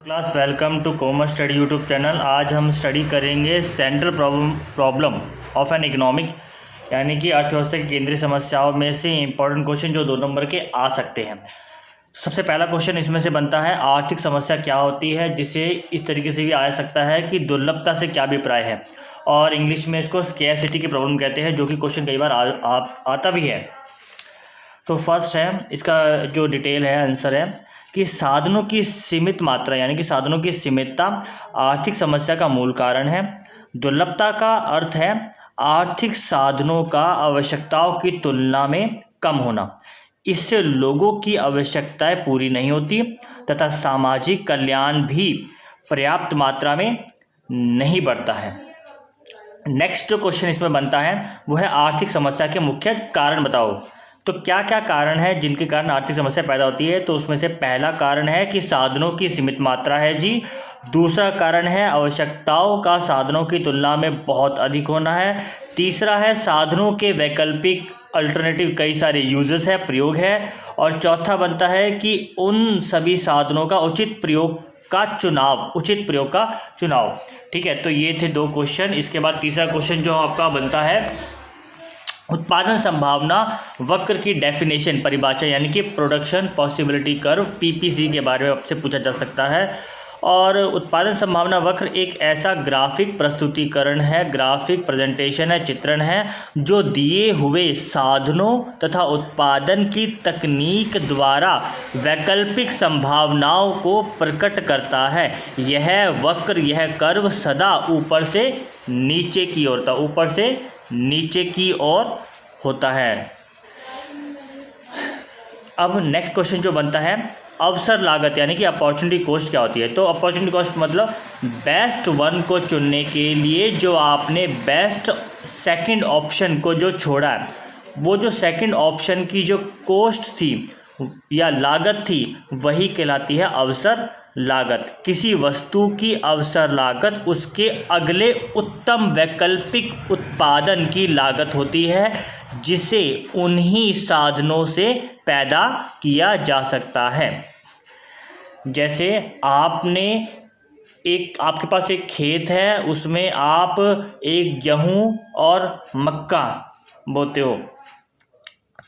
Class welcome to commerce study YouTube channel. आज हम study करेंगे central problem of an economic, यानी कि अर्थव्यवस्था की केंद्रीय समस्याओं में से इंपॉर्टेंट क्वेश्चन जो 2 नंबर के आ सकते हैं। सबसे पहला क्वेश्चन इसमें से बनता है, आर्थिक समस्या क्या होती है, जिसे इस तरीके से भी आ सकता है कि दुर्लभता से क्या अभिप्राय है, और इंग्लिश में इसको स्कैरसिटी की प्रॉब्लम कहते हैं, जो कि क्वेश्चन कई बार आता भी है। तो फर्स्ट है, इसका जो डिटेल है आंसर है कि साधनों की सीमित मात्रा, यानी कि साधनों की सीमितता आर्थिक समस्या का मूल कारण है। दुर्लभता का अर्थ है आर्थिक साधनों का आवश्यकताओं की तुलना में कम होना, इससे लोगों की आवश्यकताएं पूरी नहीं होती तथा सामाजिक कल्याण भी पर्याप्त मात्रा में नहीं बढ़ता है। नेक्स्ट जो क्वेश्चन इसमें बनता है वो है, आर्थिक समस्या के मुख्य कारण बताओ। तो क्या क्या कारण है जिनके कारण आर्थिक समस्या पैदा होती है? तो उसमें से पहला कारण है कि साधनों की सीमित मात्रा है जी। दूसरा कारण है आवश्यकताओं का साधनों की तुलना में बहुत अधिक होना है। तीसरा है साधनों के वैकल्पिक अल्टरनेटिव कई सारे यूजेस है, प्रयोग है। और चौथा बनता है कि उन सभी साधनों का उचित प्रयोग का चुनाव। ठीक है, तो ये थे 2 क्वेश्चन। इसके बाद तीसरा क्वेश्चन जो आपका बनता है, उत्पादन संभावना वक्र की डेफिनेशन, परिभाषा, यानी कि प्रोडक्शन पॉसिबिलिटी कर्व, पीपीसी के बारे में आपसे पूछा जा सकता है। और उत्पादन संभावना वक्र एक ऐसा ग्राफिक प्रस्तुतिकरण है, ग्राफिक प्रेजेंटेशन है, चित्रण है, जो दिए हुए साधनों तथा उत्पादन की तकनीक द्वारा वैकल्पिक संभावनाओं को प्रकट करता है। यह वक्र, यह कर्व सदा ऊपर से नीचे की ओर होता है। अब नेक्स्ट क्वेश्चन जो बनता है, अवसर लागत यानी कि अपॉर्चुनिटी कॉस्ट क्या होती है? तो अपॉर्चुनिटी कॉस्ट मतलब बेस्ट वन को चुनने के लिए जो आपने बेस्ट सेकंड ऑप्शन को जो छोड़ा है, वो जो सेकंड ऑप्शन की जो कॉस्ट थी या लागत थी, वही कहलाती है अवसर लागत। किसी वस्तु की अवसर लागत उसके अगले उत्तम वैकल्पिक उत्पादन की लागत होती है, जिसे उन्हीं साधनों से पैदा किया जा सकता है। जैसे आपके पास एक खेत है, उसमें आप एक गेहूं और मक्का बोते हो,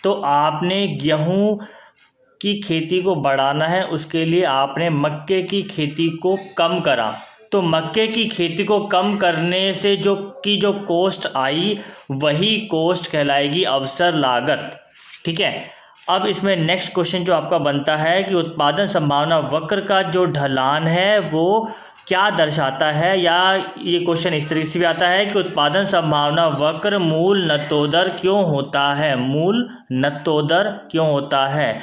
तो आपने गेहूं की खेती को बढ़ाना है, उसके लिए आपने मक्के की खेती को कम करा। तो मक्के की खेती को कम करने से जो कॉस्ट आई, वही कॉस्ट कहलाएगी अवसर लागत। ठीक है, अब इसमें नेक्स्ट क्वेश्चन जो आपका बनता है कि उत्पादन संभावना वक्र का जो ढलान है वो क्या दर्शाता है, या ये क्वेश्चन इस तरीके से भी आता है कि उत्पादन संभावना वक्र मूल नतोदर क्यों होता है?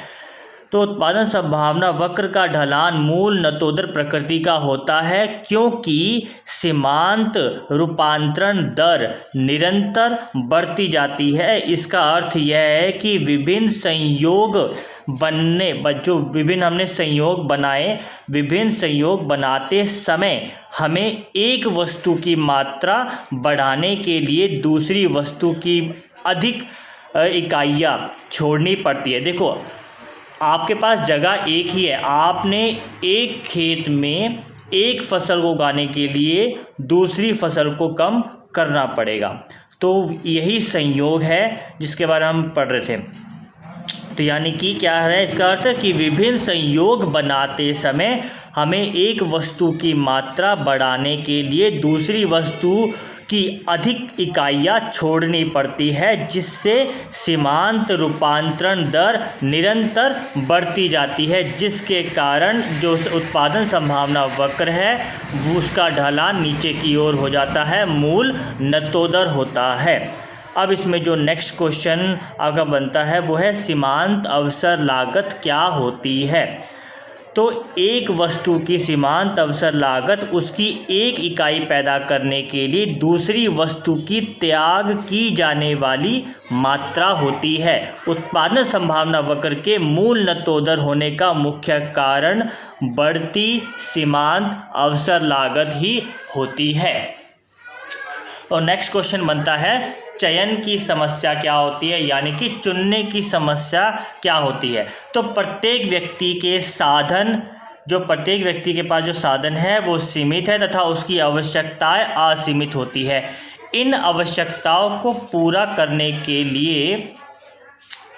तो उत्पादन संभावना वक्र का ढलान मूल नतोदर प्रकृति का होता है, क्योंकि सीमांत रूपांतरण दर निरंतर बढ़ती जाती है। इसका अर्थ यह है कि विभिन्न संयोग बनाते समय हमें एक वस्तु की मात्रा बढ़ाने के लिए दूसरी वस्तु की अधिक इकाइयाँ छोड़नी पड़ती है। देखो, आपके पास जगह एक ही है, आपने एक खेत में एक फसल को उगाने के लिए दूसरी फसल को कम करना पड़ेगा। तो यही संयोग है जिसके बारे में हम पढ़ रहे थे। तो यानी कि क्या है इसका अर्थ है कि विभिन्न संयोग बनाते समय हमें एक वस्तु की मात्रा बढ़ाने के लिए दूसरी वस्तु की अधिक इकाइयाँ छोड़नी पड़ती है, जिससे सीमांत रूपांतरण दर निरंतर बढ़ती जाती है, जिसके कारण जो उत्पादन संभावना वक्र है वो उसका ढलान नीचे की ओर हो जाता है, मूल नतोदर होता है। अब इसमें जो नेक्स्ट क्वेश्चन आपका बनता है वो है, सीमांत अवसर लागत क्या होती है? तो एक वस्तु की सीमांत अवसर लागत उसकी एक इकाई पैदा करने के लिए दूसरी वस्तु की त्याग की जाने वाली मात्रा होती है। उत्पादन संभावना वक्र के मूल नतोदर होने का मुख्य कारण बढ़ती सीमांत अवसर लागत ही होती है। और नेक्स्ट क्वेश्चन बनता है, चयन की समस्या क्या होती है, यानी कि चुनने की समस्या क्या होती है। तो प्रत्येक व्यक्ति के साधन जो प्रत्येक व्यक्ति के पास जो साधन है वो सीमित है तथा उसकी आवश्यकताएं असीमित होती है। इन आवश्यकताओं को पूरा करने के लिए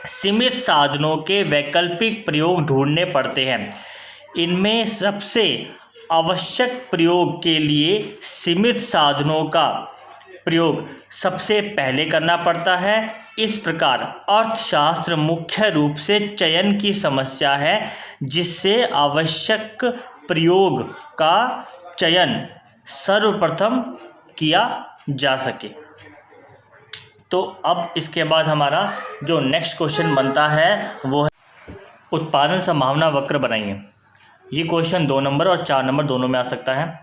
सीमित साधनों के वैकल्पिक प्रयोग ढूंढने पड़ते हैं। इनमें सबसे आवश्यक प्रयोग के लिए सीमित साधनों का प्रयोग सबसे पहले करना पड़ता है। इस प्रकार अर्थशास्त्र मुख्य रूप से चयन की समस्या है, जिससे आवश्यक प्रयोग का चयन सर्वप्रथम किया जा सके। तो अब इसके बाद हमारा जो नेक्स्ट क्वेश्चन बनता है वो है उत्पादन संभावना वक्र बनाइए। ये क्वेश्चन 2 नंबर और 4 नंबर दोनों में आ सकता है।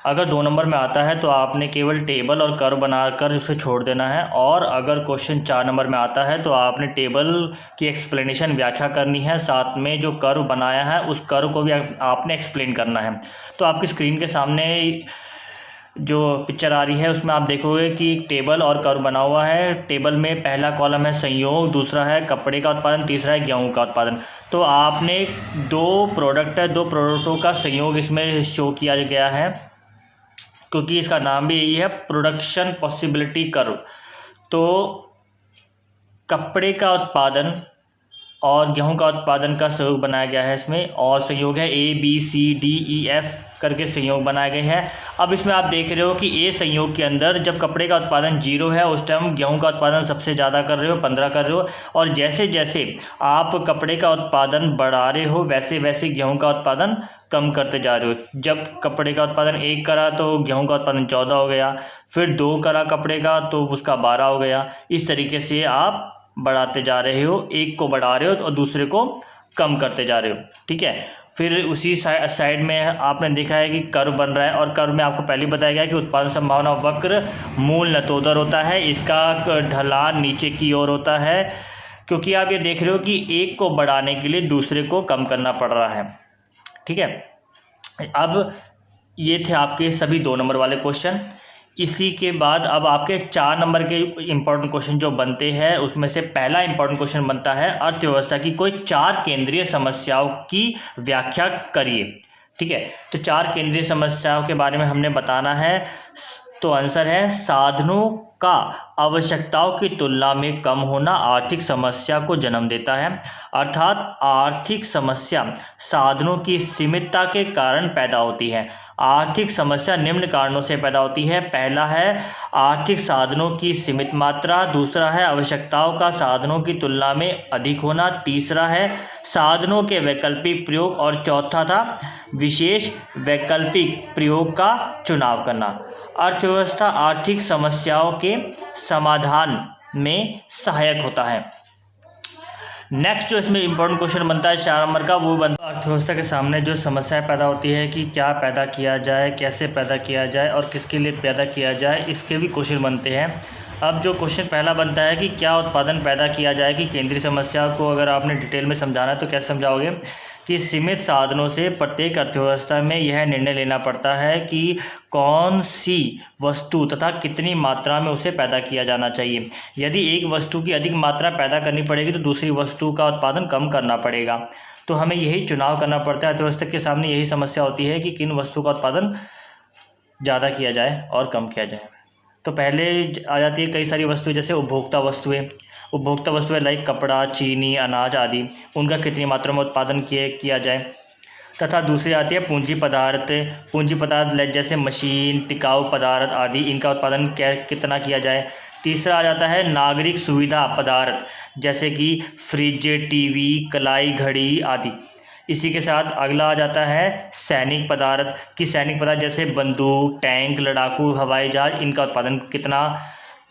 अगर 2 नंबर में आता है तो आपने केवल टेबल और कर्व बनाकर उसे छोड़ देना है, और अगर क्वेश्चन 4 नंबर में आता है तो आपने टेबल की एक्सप्लेनेशन व्याख्या करनी है, साथ में जो कर्व बनाया है उस कर्व को भी आपने एक्सप्लेन करना है। तो आपकी स्क्रीन के सामने जो पिक्चर आ रही है उसमें आप देखोगे कि टेबल और कर्व बना हुआ है। टेबल में पहला कॉलम है संयोग, दूसरा है कपड़े का उत्पादन, तीसरा है गेहूं का उत्पादन। तो आपने 2 प्रोडक्ट है, 2 प्रोडक्टों का संयोग इसमें शो किया गया है, क्योंकि इसका नाम भी यही है, प्रोडक्शन पॉसिबिलिटी कर्व। तो कपड़े का उत्पादन और गेहूं का उत्पादन का संयोग बनाया गया है इसमें, और संयोग है ABCDEF करके संयोग बनाए गए हैं। अब इसमें आप देख रहे हो कि ए संयोग के अंदर जब कपड़े का उत्पादन 0 है उस टाइम गेहूं का उत्पादन सबसे ज़्यादा कर रहे हो, 15 कर रहे हो, और जैसे जैसे आप कपड़े का उत्पादन बढ़ा रहे हो वैसे वैसे गेहूं का उत्पादन कम करते जा रहे हो। जब कपड़े का उत्पादन 1 करा तो गेहूं का उत्पादन 14 हो गया, फिर 2 करा कपड़े का तो उसका 12 हो गया। इस तरीके से आप बढ़ाते जा रहे हो, एक को बढ़ा रहे हो और दूसरे को कम करते जा रहे हो, ठीक है। फिर उसी साइड में आपने देखा है कि कर्व बन रहा है, और कर्व में आपको पहले बताया गया है कि उत्पादन संभावना वक्र मूल नतोदर होता है, इसका ढलान नीचे की ओर होता है, क्योंकि आप ये देख रहे हो कि एक को बढ़ाने के लिए दूसरे को कम करना पड़ रहा है, ठीक है। अब ये थे आपके सभी 2 नंबर वाले क्वेश्चन। इसी के बाद अब आपके 4 नंबर के इम्पोर्टेंट क्वेश्चन जो बनते हैं उसमें से पहला इम्पोर्टेंट क्वेश्चन बनता है अर्थव्यवस्था की कोई 4 केंद्रीय समस्याओं की व्याख्या करिए, ठीक है। तो 4 केंद्रीय समस्याओं के बारे में हमने बताना है। तो आंसर है साधनों का आवश्यकताओं की तुलना में कम होना आर्थिक समस्या को जन्म देता है, अर्थात आर्थिक समस्या साधनों की सीमितता के कारण पैदा होती है। आर्थिक समस्या निम्न कारणों से पैदा होती है। पहला है आर्थिक साधनों की सीमित मात्रा, दूसरा है आवश्यकताओं का साधनों की तुलना में अधिक होना, तीसरा है साधनों के वैकल्पिक प्रयोग, और चौथा था विशेष वैकल्पिक प्रयोग का चुनाव करना। अर्थव्यवस्था आर्थिक समस्याओं के समाधान में सहायक होता है। नेक्स्ट जो इसमें इम्पोर्टेंट क्वेश्चन बनता है 4 नंबर का, वो बनता है अर्थव्यवस्था के सामने जो समस्या पैदा होती है कि क्या पैदा किया जाए, कैसे पैदा किया जाए और किसके लिए पैदा किया जाए, इसके भी क्वेश्चन बनते हैं। अब जो क्वेश्चन पहला बनता है कि क्या उत्पादन पैदा किया जाए कि केंद्रीय समस्या को अगर आपने डिटेल में समझाना है तो कैसे समझाओगे कि सीमित साधनों से प्रत्येक अर्थव्यवस्था में यह निर्णय लेना पड़ता है कि कौन सी वस्तु तथा कितनी मात्रा में उसे पैदा किया जाना चाहिए। यदि एक वस्तु की अधिक मात्रा पैदा करनी पड़ेगी तो दूसरी वस्तु का उत्पादन कम करना पड़ेगा। तो हमें यही चुनाव करना पड़ता है। अर्थव्यवस्था के सामने यही समस्या होती है कि किन वस्तु का उत्पादन ज़्यादा किया जाए और कम किया जाए। तो पहले आ जाती है कई सारी वस्तुएं, जैसे उपभोक्ता वस्तुएं लाइक कपड़ा, चीनी, अनाज आदि, उनका कितनी मात्रा में उत्पादन किया जाए। तथा दूसरी आती है पूंजी पदार्थ जैसे मशीन, टिकाऊ पदार्थ आदि, इनका उत्पादन कितना किया जाए। तीसरा आ जाता है नागरिक सुविधा पदार्थ, जैसे कि फ्रिज, टीवी, कलाई, घड़ी आदि। इसी के साथ अगला आ जाता है सैनिक पदार्थ जैसे बंदूक, टैंक, लड़ाकू हवाई जहाज, इनका उत्पादन कितना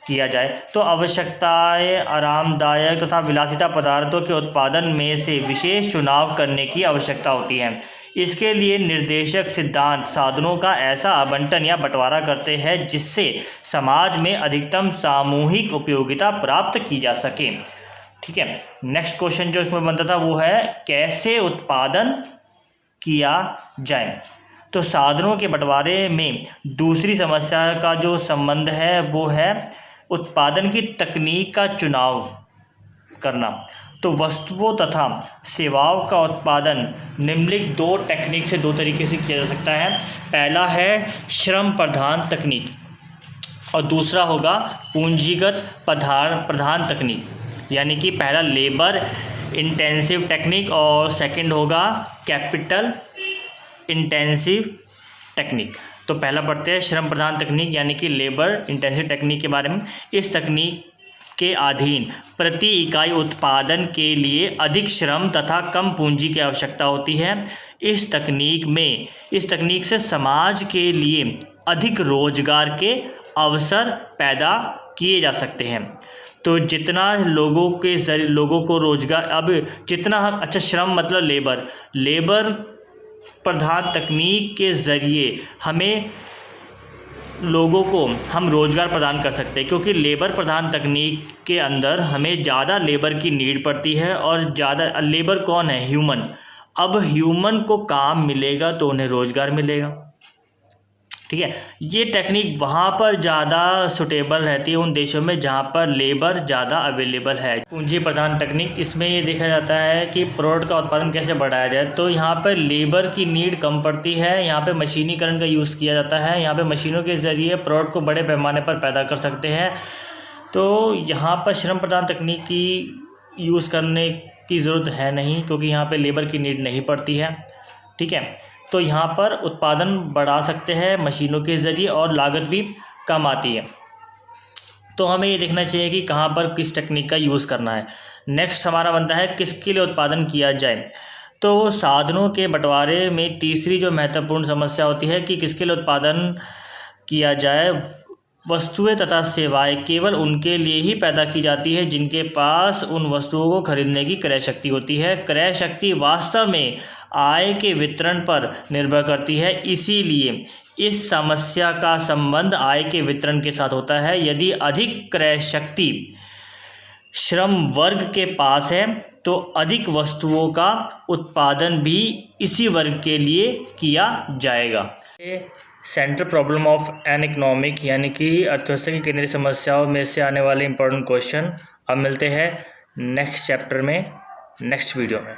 किया जाए। तो आवश्यकताएं आरामदायक तथा विलासिता पदार्थों के उत्पादन में से विशेष चुनाव करने की आवश्यकता होती है। इसके लिए निर्देशक सिद्धांत साधनों का ऐसा आवंटन या बंटवारा करते हैं जिससे समाज में अधिकतम सामूहिक उपयोगिता प्राप्त की जा सके। ठीक है, नेक्स्ट क्वेश्चन जो इसमें बनता था वो है कैसे उत्पादन किया जाए। तो साधनों के बंटवारे में दूसरी समस्या का जो संबंध है वो है उत्पादन की तकनीक का चुनाव करना। तो वस्तुओं तथा सेवाओं का उत्पादन निम्नलिखित दो टेक्निक से, दो तरीके से किया जा सकता है। पहला है श्रम प्रधान तकनीक और दूसरा होगा पूंजीगत प्रधान तकनीक, यानी कि पहला लेबर इंटेंसिव टेक्निक और सेकंड होगा कैपिटल इंटेंसिव टेक्निक। तो पहला पढ़ते हैं श्रम प्रधान तकनीक यानी कि लेबर इंटेंसिव टेक्निक के बारे में। इस तकनीक के अधीन प्रति इकाई उत्पादन के लिए अधिक श्रम तथा कम पूंजी की आवश्यकता होती है। इस तकनीक से समाज के लिए अधिक रोजगार के अवसर पैदा किए जा सकते हैं। तो जितना लोगों को रोजगार, अब जितना हम, अच्छा श्रम मतलब लेबर प्रधान तकनीक के ज़रिए लोगों को हम रोज़गार प्रदान कर सकते हैं, क्योंकि लेबर प्रधान तकनीक के अंदर हमें ज़्यादा लेबर की नीड पड़ती है और ज़्यादा लेबर कौन है, ह्यूमन। अब ह्यूमन को काम मिलेगा तो उन्हें रोज़गार मिलेगा, ठीक है। ये टेक्निक वहाँ पर ज़्यादा सुटेबल रहती है उन देशों में जहाँ पर लेबर ज़्यादा अवेलेबल है। पूंजी प्रधान तकनीक, इसमें ये देखा जाता है कि प्रोडक्ट का उत्पादन कैसे बढ़ाया जाए। तो यहाँ पर लेबर की नीड कम पड़ती है, यहाँ पे मशीनीकरण का यूज़ किया जाता है, यहाँ पे मशीनों के ज़रिए प्रोडक्ट को बड़े पैमाने पर पैदा कर सकते हैं। तो यहाँ पर श्रम प्रधान तकनीक की यूज़ करने की ज़रूरत है नहीं, क्योंकि यहाँ पर लेबर की नीड नहीं पड़ती है, ठीक है। तो यहाँ पर उत्पादन बढ़ा सकते हैं मशीनों के ज़रिए और लागत भी कम आती है। तो हमें ये देखना चाहिए कि कहाँ पर किस टेक्निक का यूज़ करना है। नेक्स्ट हमारा बनता है किसके लिए उत्पादन किया जाए। तो साधनों के बंटवारे में तीसरी जो महत्वपूर्ण समस्या होती है कि किसके लिए उत्पादन किया जाए। वस्तुएं तथा सेवाएं केवल उनके लिए ही पैदा की जाती है जिनके पास उन वस्तुओं को खरीदने की क्रय शक्ति होती है। क्रय शक्ति वास्तव में आय के वितरण पर निर्भर करती है, इसीलिए इस समस्या का संबंध आय के वितरण के साथ होता है। यदि अधिक क्रय शक्ति श्रम वर्ग के पास है तो अधिक वस्तुओं का उत्पादन भी इसी वर्ग के लिए किया जाएगा। Central problem of an economic यानी कि अर्थव्यवस्था की केंद्रीय समस्याओं में से आने वाले इंपॉर्टेंट क्वेश्चन अब मिलते हैं नेक्स्ट चैप्टर में, नेक्स्ट वीडियो में।